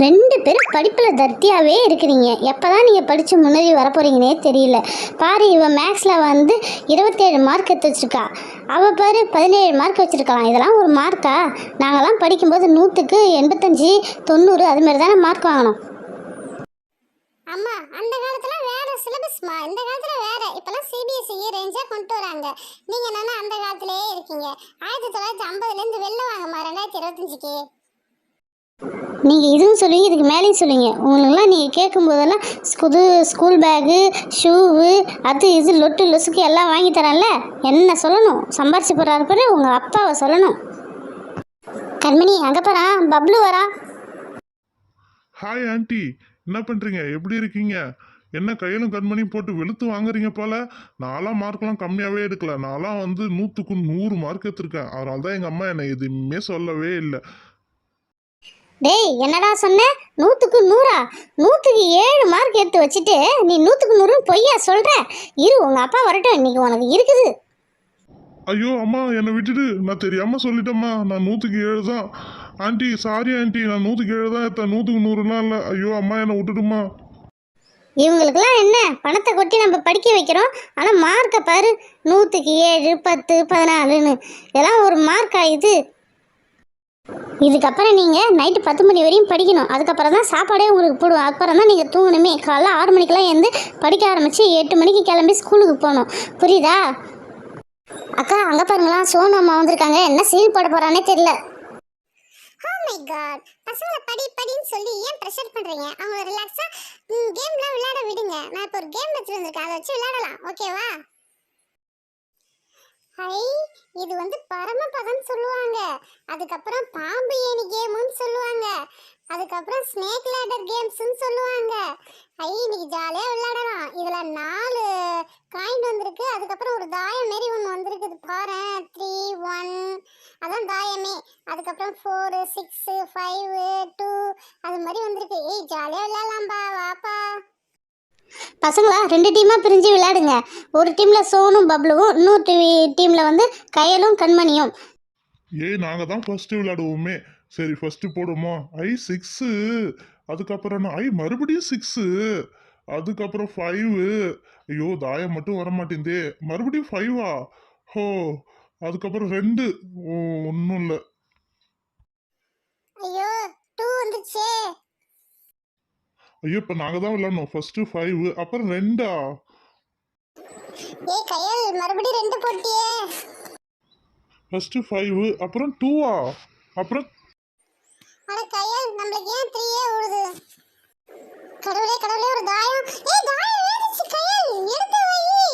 2 பேரும் படிப்பில் தர்த்தியாகவே இருக்கிறீங்க. எப்போ தான் நீங்கள் படித்து முன்னேறி வரப்போகிறீங்கன்னே தெரியல. பாரு, இவன் மேக்ஸில் வந்து 27 மார்க் எடுத்து வச்சுருக்கா. அவள் பாரு 17 மார்க் வச்சுருக்கலாம். இதெல்லாம் ஒரு மார்க்கா? நாங்கள்லாம் படிக்கும்போது 100க்கு 85, 90 அதுமாரி தானே மார்க் வாங்கணும். அம்மா, அந்த காலத்துல வேற சிலபஸ்மா, இந்த காலத்துல வேற. இப்பெல்லாம் சிபிஎஸ்இ ரேஞ்சா கொண்டு வராங்க. நீங்க என்னன்னா அந்த காலத்திலேயே இருக்கீங்க. 1950லேருந்து வெளில வாங்கம்மா 2025க்கு. நீங்கள் இதுவும் சொல்லுவீங்க, இதுக்கு மேலேயும் சொல்லுவீங்க. உங்களுக்குலாம் நீங்கள் கேட்கும்போதெல்லாம் ஸ்கூல் பேகு, ஷூவு, அது இது லொட்டு லொசுக்கு எல்லாம் வாங்கி தரேன்ல. என்ன சொல்லணும்? சம்பாரிச்சு போகிறாரு பாரு, உங்கள் அப்பாவை சொல்லணும். கண்மணி, அங்கே போகிறா, பப்ளு வரா. ஹாய் ஆண்டி, என்ன பண்ணுறீங்க? எப்படி இருக்கீங்க? என்ன கையிலும் கண்மணியும் போட்டு வெளுத்து வாங்குறீங்க போல. நான்லாம் மார்க்லாம் கம்மியாகவே எடுக்கல. நான்லாம் வந்து 100க்கு 100 மார்க் எடுத்திருக்கேன். அதனால தான் எங்கள் அம்மா என்னை எதுவுமே சொல்லவே இல்லை. டேய், என்னடா சொன்ன? 100க்கு 100ஆ? 100க்கு 7 மார்க் எடுத்து வச்சுட்டு நீ 100க்கு 100 பொய்யா சொல்கிற? இரு, உங்கள் அப்பா வரட்டும், இன்னைக்கு உனக்கு இருக்குது. ஐயோ அம்மா, என்னை விட்டுட்டு. நான் தெரியாமல் சொல்லிட்டேம்மா. நான் 100க்கு 7 தான். ஆண்டி சாரி ஆண்டி, நான் 100க்கு 7 தான் எடுத்தேன். 100க்கு 100லாம் இல்லை. ஐயோ அம்மா, என்னை விட்டுடுமா. இவங்களுக்கெல்லாம் என்ன, பணத்தை கொட்டி நம்ம படிக்க வைக்கிறோம், ஆனால் மார்க்கை பாரு, 100க்கு 7, 10, 14ன்னு. இதெல்லாம் ஒரு மார்க்கா இது? இதுக்கப்புறம் நீங்கள் நைட்டு 10 மணி வரையும் படிக்கணும். அதுக்கப்புறம் தான் சாப்பாடே உங்களுக்கு போடுவோம். அப்புறம் தான் நீங்கள் தூங்கணுமே. காலைல 6 மணிக்கெல்லாம் எழுந்து படிக்க ஆரம்பித்து 8 மணிக்கு கிளம்பி ஸ்கூலுக்கு போகணும். புரியுதா? அக்கா, அங்கே பாருங்களா, சோனு அம்மா வந்திருக்காங்க. என்ன சீல் போட போகிறானே தெரியல. ஓ மை காட், பசங்களை படின்னு சொல்லி ஏன் ப்ரெஷர் பண்றீங்க? அவங்க ரிலாக்ஸா கேம்லாம் விளையாட விடுங்க. நான் இப்போ ஒரு கேம் எடுத்து வந்திருக்கேன், அதை வச்சு விளையாடலாம். ஓகேவா? ஹை, இது வந்து பரமபதம் சொல்லுவாங்க. அதுக்கப்புறம் பாம்பு ஏணி கேம்னு சொல்லுவாங்க. அதுக்கப்புறம் ஸ்னேக் லேடர் கேம்ஸ்னு சொல்லுவாங்க. ஐ, இன்னைக்கு ஜாலியா விளையாடலாம். இதுல 4 காயின் வந்திருக்கு. அதுக்கப்புறம் ஒரு தாயம் மாரி ஒன்று வந்திருக்குது பாரு, 3, 1, அதான் தாயமே. அதுக்கப்புறம் 4, 6, 5, 2 அது மாதிரி வந்திருக்கு. ஏய், ஜாலியா விளையாடலாம்பா, வாப்பா. பசங்களா, 2 டீமாக பிரிஞ்சு விளையாடுங்க. ஒரு டீமில் சோனும் பப்ளுவும், இன்னொரு டீமில் வந்து கையலும் கண்மணியும். நாங்கள் தான் ஃபர்ஸ்ட் விளையாடுவோமே. சரி, ஃபர்ஸ்ட் போடுமா? 6. அதுக்கப்புறம் மறுபடியும் 6. அதுக்கப்புறம் 5. ஐயோ, தாயம் மட்டும் வர மாட்டேங்குதே. மறுபடியும் 5ஆ? ஹோ. அதுக்கப்புறம் 2. ஒன்றும் இல்லை. ஐயோ, 2 வந்துச்சே. ஐயோ, இப்போ நாங்கள் தான் விளையாடணும். ஃபர்ஸ்ட் 5, அப்புறம் 2ஆ? ஏய் கையல், மறுபடியும் 2 போட்டியே. ஃபர்ஸ்ட் 5, அப்புறம் 2ஆ? அப்புறம் அட கையல், நம்மளுக்கு ஏன் 3 ஓடுது? கடவுளே கடவுளே, ஒரு தாயம். ஏய், தாயம் வேணுச்சு கையல், எடுத்து வை.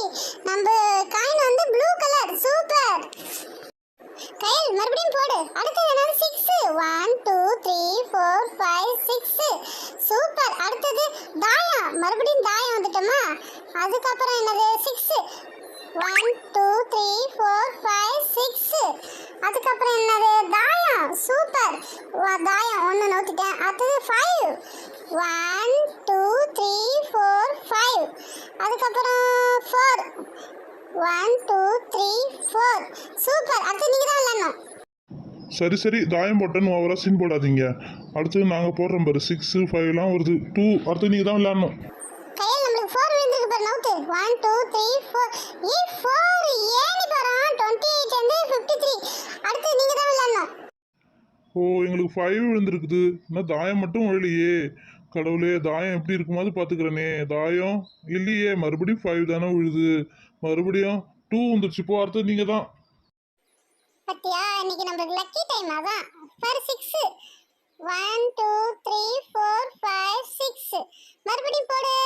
நம்ம காயின் வந்து ப்ளூ கலர். சூப்பர் கையல், மறுபடியும் போடு. அடுத்தது என்னது? 6. 1, 2, 3, 4, 5, 6. சூப்பர். அடுத்தது தாயம். மறுபடியும் தாயம் வந்துட்டோமா? அதுக்கப்புறம் என்னது? 6. 1, 2, 3, 4, 5, 6. அதுக்கப்புறம் என்னது? தாயம். சூப்பர். தாயம் ஒன்று நோத்திட்டேன். அடுத்தது 5. 1, 2, 3, 4, 5. அதுக்கப்புறம் 4. 1, 2, 3, 4. சூப்பர். அடுத்து நீங்க தான் விளையாடணும். சரி சரி, தாயம் போட்டேன்னு ஓவரா சீன் போடாதீங்க. அடுத்தது நாங்கள் போடுறோம் பாரு. 6, 5லாம் வருது. 2. அடுத்து நீங்கள் தான் விளையாடணும். கையில் நம்மளுக்கு 4 விழுந்திருக்கு பாரு, நவுத்து. 1, 2, 3, 4. 4 ஏணி பாரு. 28 and 53. அடுத்து நீங்க தான் விளையாடணும். ஓ, எங்களுக்கு 5 விழுந்திருக்குது. இன்னும் தாயம் மட்டும் விழலையே. கடவுளே, தாயம் எப்படி இருக்குமாவது பார்த்துக்கிறேனே. தாயம் இல்லையே. மறுபடியும் 5 தானே விழுது. மறுபடியும் 2 வந்துருச்சு. இப்போ அடுத்தது நீங்கள் தான். பத்தியா, இன்னைக்கு நம்மளுக்கு லக்கி டைம். அதான் பாரு, 6. 1, 2, 3, 4, 5, 6. மறுபடியும் போடு.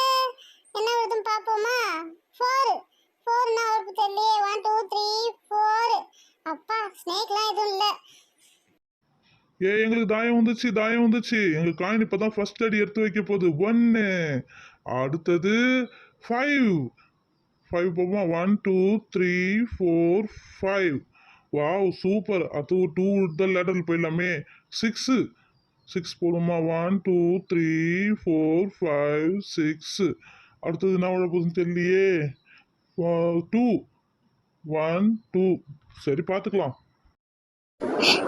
என்ன வருதுன்னு பார்ப்போமா? 4. 4னா ஒரு தெரியலையே. 1, 2, 3, 4. அப்பா, ஸ்னேக்லாம் எதுவும் இல்லை. எங்களுக்கு தாயம் வந்துச்சு. தாயம் வந்துச்சு. எங்களுக்கு காயின் இப்போ தான் ஃபர்ஸ்ட் அடி எடுத்து வைக்க போகுது. 1. அடுத்தது 5. 5 போகுமா? 1, 2, 3, 4, 5. Wow, super. அது 2 தான் லேட்டரில் போயிடலாமே. 6. 6 போடுமா? 1, 2, 3, 4, 5, 6. அடுத்தது என்ன விழ போகுதுன்னு தெரியலையே. 2. 1, 2. சரி, பார்த்துக்கலாம்.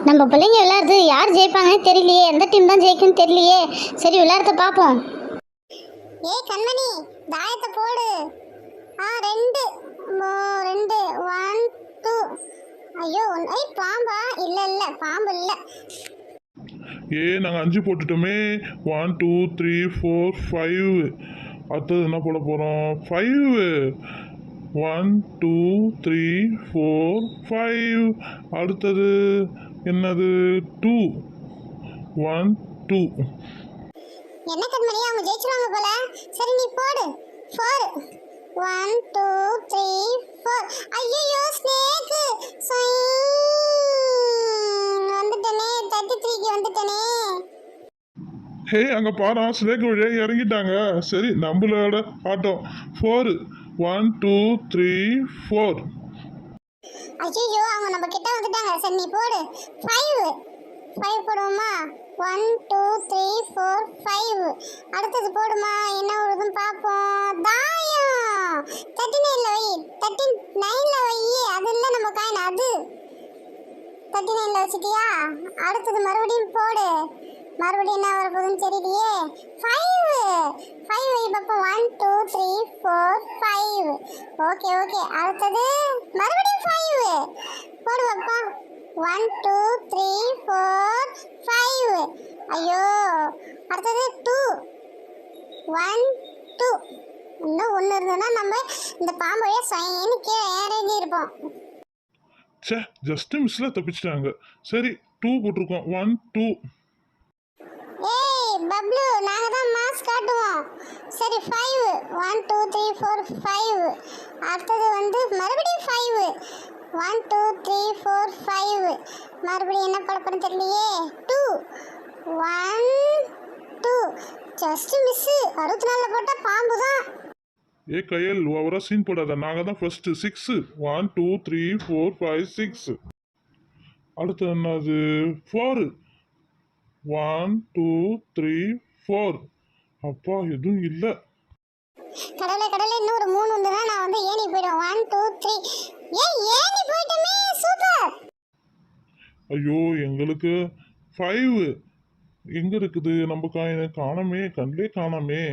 நம்ம பிள்ளைங்க விளையாடுறது யார் ஜெயிப்பாங்கன்னு தெரியலையே, எந்த டீம் தான் ஜெயிக்கும்னு தெரியலையே. சரி விளையாடுறத பார்ப்போம். ஏய் கண்மணி, தாயத்தை போடு. ரெண்டு, ரெண்டு, 1 2. ஐயோ பாம்பா? இல்ல இல்ல, பாம்பு இல்ல. நாங்கள் 5 போட்டுட்டோமே. 1 2 3 4 5. அடுத்தது என்ன போட போகிறோம்? 5. 1 2 3 4 5. அடுத்தது என்னது? 2 1 2. என்ன கண்மணி, அவங்க ஜெயிச்சிருவாங்க போல. சரி நீ போடு. 4 1 2 3 4. ஐயோ ஸ்னேக் வந்துட்டனே, 33க்கு வந்துட்டனே. அங்கே பாரு, ஸ்னேக் வழியாக இறங்கிட்டாங்க. சரி நம்மளோட ஆட்டம். 4 1 2 3 4. ஐயோ அவங்க நம்ம கிட்ட வந்துட்டாங்க. சரி நீ போடு. 5 போடுவோமா? 1 2 3 4 5. அடுத்தது போடுமா, என்ன வருதுன்னு பார்ப்போம். தாயம் 39ல வை. 39ல வை. அது இல்லை நம்ம காயின், அது 39ல வச்சிட்டியா? அடுத்தது மறுபடியும் போடு. மறுபடியும் என்ன வர போகுதுன்னு தெரியலையே. 5 வை பாப்பா. 1 2 3 4 5. ஓகே அடுத்தது மறுபடியும் 5 போடு பாப்பா. 1 2 3 4 5. ஐயோ அடுத்தது 2 1 2. இன்னும் ஒன்று இருந்ததுன்னா நம்ம இந்த பாம்பையே சைன்னு கீழே ஏறி இருப்போம். ஜஸ்ட் மிஸ்ல தப்பிச்சிட்டாங்க. சரி 2 போட்டிருக்கோம். 1 2. ஏய் பப்ளு, நாங்க தான் மாஸ் காட்டுவோம். சரி 5 1 2 3 4 5. அடுத்தது வந்து மறுபடியும் 5 1 2 3 4 5. மறுபடியும் என்ன குழப்பம் தெரியலையே. 2 1 2. Just miss. 64ல போட்டா பாம்பு தான். கையல் ஓவரா சீன் போடாத. நாங்கள் தான் ஃபர்ஸ்ட். 6 1 2 3 4 5 6. அடுத்து என்னது? 4 1 2 3 4. அப்பா எதுவும் இல்லை. கடலை இன்னும் ஒரு 3 வந்துனா நான் வந்து ஏணி போய்டும். 1 2 3. ஏணி போய்ட்டமே. சூப்பர். ஐயோ எங்களுக்கு 5 எங்க இருக்குது? நம்ம காணமே, கண்ணிலே காணாமே.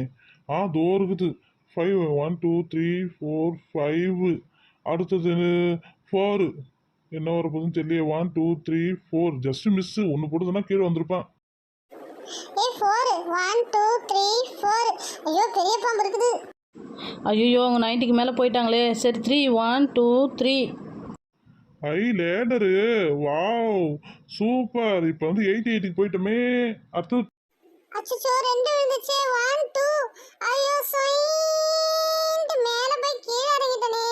தோ இருக்குது. 5 1 2 3 4 5. அடுத்தது 4. என்ன வர போகுதுன்னு தெரியல. 1 2 3 4. Just miss. ஒன்று போடுதுன்னா கீழே வந்திருப்பேன். 4 1 2 3 4. ஐயோ பெரிய பாம்பு இருக்குது. ஐயோ அவங்க 90க்கு மேலே போயிட்டாங்களே. சரி 3 1 2 3. லேடரு. Wow super. இப்போ வந்து 88க்கு போயிட்டோமே. அடுத்து அச்சச்சோ 2 விழுந்துச்சே. 1 2. ஐயோ சைண்ட் மேலே போய் கீழே இறங்கிட்டனே.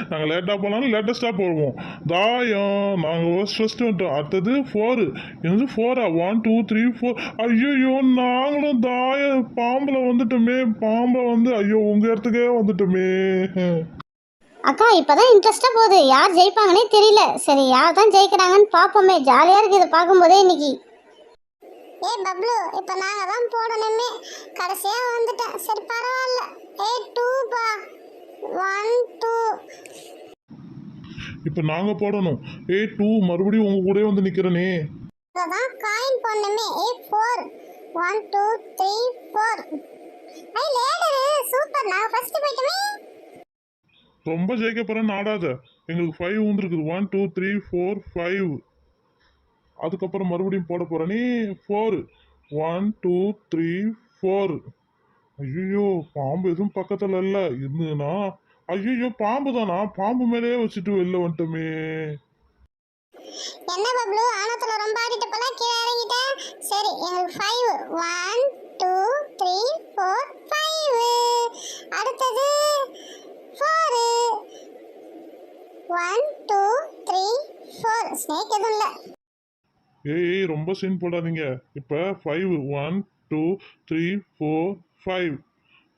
நாங்கள் லேட்டாக போனாலும் லேட்டஸ்ட்டாக போடுவோம். தாயம் நாங்கள் ஃபர்ஸ்ட் வந்துட்டோம். அடுத்தது 4. என்னது 4 1 2 3 4. ஐயோ நாங்களும் பாம்பில் வந்துட்டோமே. பாம்பை வந்து உங்கள் இடத்துக்கே வந்துட்டோமே. அக்கா இப்போதான் இன்ட்ரெஸ்டாக போகுது. யார் ஜெயிப்பாங்கன்னே தெரியல. சரி யார் தான் ஜெயிக்கிறாங்கன்னு பார்ப்போமே. ஜாலியாக இருக்குது இதை பார்க்கும்போதே இன்னைக்கு. பப்ளு, இப்போ நாங்கள் தான் போடணுமே. கடைசியாக வந்துட்டேன். சரி பரவாயில்ல. 2 பா. 1 2. இப்போ நாங்கள் போடணும். 2 மறுபடியும் உங்கள் கூட வந்து நிற்கிறனே. அதான் காயின் போடணுமே. 4 1 2 3 4. Ladder super. நாங்கள் ஃபர்ஸ்ட் போயிட்டோமே. ரொம்ப ஜெயிக்க போகிறேன்னு ஆடாத. எங்களுக்கு 5 வந்துருக்குது. 1 2 3 4 5. அதுக்கப்புறம் மறுபடியும் போட போகிறேனே. 4 1 2 3 4. ஐயோ பாம்பு எதுவும் பக்கத்தில் இல்லை இருந்ததுன்னா. ஐயோ பாம்பு தானா? பாம்பு மேலேயே வச்சுட்டு வெளில வந்துட்டோமே. என்ன பப்ளு, ஆனத்துல ரொம்ப ஆடிட்டு போல கீழே இறங்கிட்டேன். சரி எங்களுக்கு 5 1 2 3 4 5. அடுத்தது 4 1 2 3 4. ஸ்னேக் எதுவும் இல்லை. ரொம்ப சீன் போடாதீங்க. இப்போ 5 1 2 3 4 5.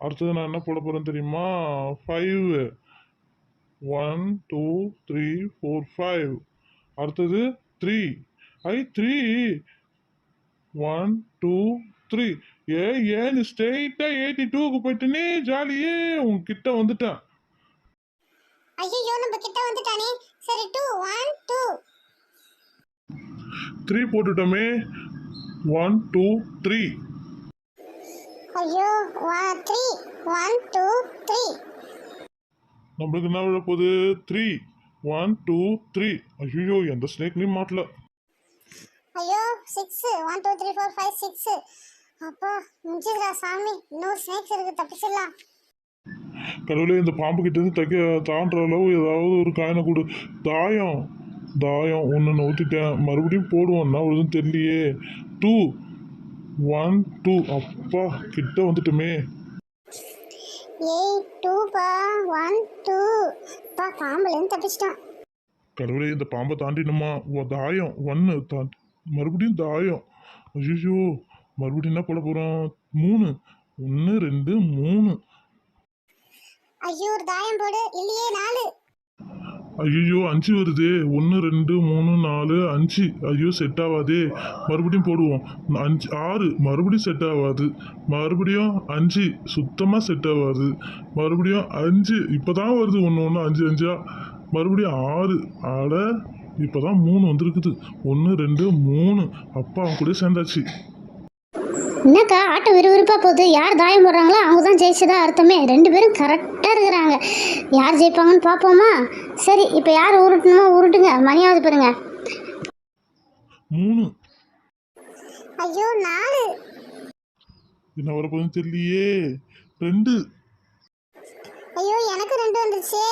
அடுத்தது நான் என்ன போட போகிறேன்னு தெரியுமா? 5 1 2 3 4 5. அடுத்தது 3. 3 1 2 3. நீ ஸ்ட்ரெயிட்டாக 82க்கு போயிட்டேனே. ஜாலியே உங்ககிட்ட வந்துட்டேன். ஐயோ நம்ம கிட்ட வந்துட்டானே. சரி 2 1 2 3 போட்டுட்டோமே. 1 2 3. ஐயோ 3 1 2 3. நம்மளுக்கு என்ன விழ போகுது? 3 1 2 3. ஐயோ எந்த ஸ்னேக்லையும் மாட்டல. ஐயோ 6 1 2 3 4 5 6. அப்பா முடிஞ்சதுடா சாமி, இன்னும் ஸ்னேக்ஸ் இருக்கு, தப்பிச்சிடலாம். கடவுளே, இந்த பாம்பு கிட்ட இருந்து தாண்டுற அளவு ஏதாவது ஒரு காயினை கொடு. தாயம் தாயம் ஒன்று நோத்திட்டேன், மறுபடியும் போடுவோம்னா ஒன்றும் தெரியலையே. 2 1 2. அப்பா கிட்ட வந்துட்டுமே. 8 2 பா 1 2. பா பாம்புலேருந்து தப்பிச்சிட்டான். கடவுளே, இந்த பாம்பை தாண்டினுமா? தாயம் 1 மறுபடியும் தாயம். ஐயோ மறுபடியும் என்ன போட போகிறோம்? 3 1 2 3. ஐயோ ஒரு தாயம் போடு. இல்லையே 4. ஐயோ 5 வருது. 1 2 3 4 5. ஐயோ செட் ஆகாதே. மறுபடியும் போடுவோம். 5 6. மறுபடியும் செட் ஆகாது. மறுபடியும் 5. சுத்தமாக செட் ஆகாது. மறுபடியும் 5. இப்போ தான் வருது. 1 1 5 5. மறுபடியும் 6. ஆட இப்போ தான் 3 வந்திருக்குது. 1 2 3. அப்பா அவன் கூட சேர்ந்தாச்சு. என்னக்கா ஆட்டம் விறுவிறுப்பாக போகுது. யார் தாயம் போடுறாங்களோ அவங்க தான் ஜெயிச்சதா அர்த்தமே. 2 பேரும் கரெக்டாக இருக்கிறாங்க. யார் ஜெயிப்பாங்கன்னு பார்ப்போமா? சரி, இப்போ யார் உருட்டணுமோ உருட்டுங்க. மணியாவது பாருங்க. 3. ஐயோ 4. என்ன வரப்போகுதுன்னு தெரியலையே. 2. ஐயோ எனக்கு 2 வந்துருச்சே.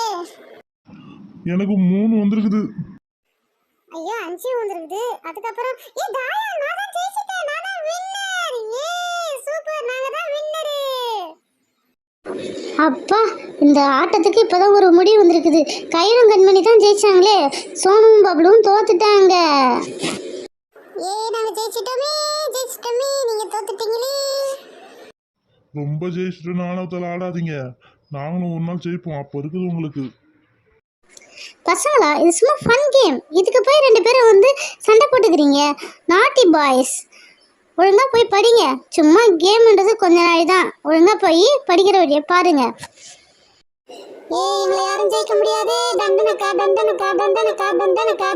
எனக்கு 3 வந்திருக்குது. ஐயோ 5 வந்திருக்குது. அதுக்கப்புறம் தாயம் நான் தான் ஜெயிச்சிட்டேன். நான் தான் வின்னர். ஏ சூப்பர், நாங்க தான் வின்னர். அப்பா, இந்த ஆட்டத்துக்கு இப்போதான் ஒரு முடிவு வந்திருக்குது. கயிறும் கண்மணி தான் ஜெயிச்சாங்களே, சோனும் பப்ளும் தோத்துட்டாங்க. நாங்க ஜெயிச்சிட்டோமே. நீங்க தோத்துட்டீங்களே. ரொம்ப ஜெயிச்சுட்டு நாணயத்தில் ஆடாதீங்க. நாங்களும் ஒரு நாள் ஜெயிப்போம். அப்போ இருக்குது உங்களுக்கு. பசங்களா, இது சும்மா ஃபன் கேம். இதுக்கு போய் 2 பேரும் வந்து சண்டை போட்டுக்கிறீங்க. நாட்டி பாய்ஸ், ஒழுங்காக போய் படிங்க. சும்மா கேம்ன்றது கொஞ்ச நாள் தான். ஒழுங்காக போய் படிக்கிற வழியை பாருங்க. எங்களை யாரும் ஜெயிக்க முடியாது. தண்டனக்கா.